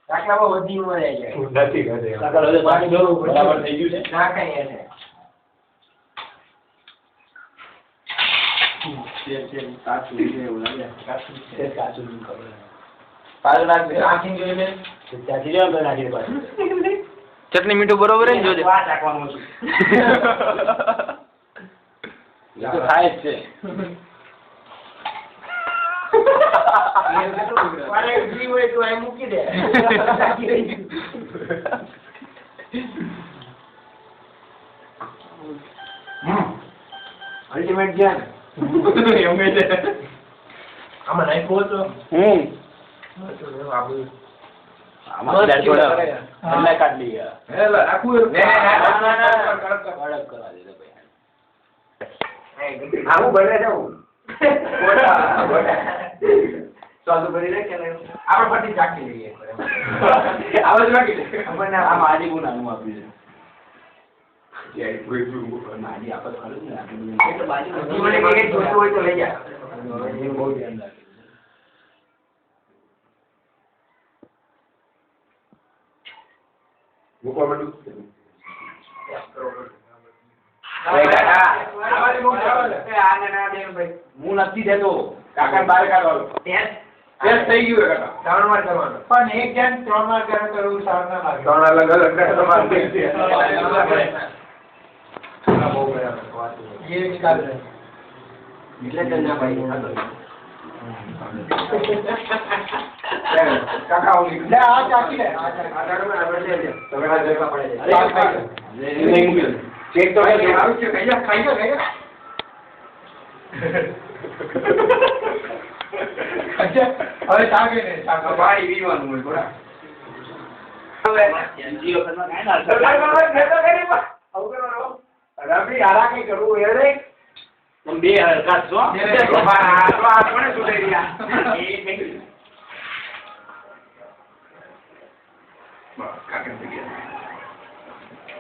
કાકલામાં વધી મળે છે નથી કરે કાકલા હવે પાણી દો બરાબર થઈ ગયું છે ના કઈ છે છે કાચું છે એવું લાગે કાચું ખબર પાછું નાખ દે આખી જોઈ લે ત્યાંથી જો નાખી દે પાછું ચટણી મીઠું બરોબર છે ને જોજે વાત રાખવાનું છે એ તો થાય જ છે વારે જી હોય તો આ મૂકી દે અલ્ટિમેટ જ્ઞાન એમ છે આમાં નહીં પહોંચો આમાં ડાળ થોડા અલ્લા કાઢ લીયા હેલા રાખું ના કડક કરવા દે ભાઈ આવું બને જાઉં ચાલુ કરી લે કે આપણે પટ્ટી ચાકી લઈએ આવાજ લાગી દે આપણને આ મારી ગુનાનું આપ્યું છે યાર કોઈ મારી આપત ખરું ને આપણે એ તો બાજુ મને કે જોતો હોય તો લઈ જા બહુ ધ્યાન રાખે મૂકવા માંડું હું નથી દેતો કાકા બહાર કાઢવાનો ટેસ્ટ થઈ ગયું કાકા 3 વાર કરવાનો પણ એક જણ 3 વાર કરે તો એવું સારું ના લાગે 3 અલગ અલગ તમારે થઈ છે બહુ બરાબર વાત છે એ નિકાલ લે એટલે જના ભાઈ કાકા ઓલી લે આ ચાકી લે આ આગળમાં આગળ લે તમે આ જગ્યા પડે નહીં મૂકે ચેક તો આવું છે ખાઈ ગયો અચ્છા હવે સાગે ને સાગે ભાઈ વીવાનું હોય થોડા હવે એનજીઓ કરના કાઈ ના રબી આરા કઈ કરવું એ રે તમે બે હરકત છો આ કોને સુધારી રહ્યા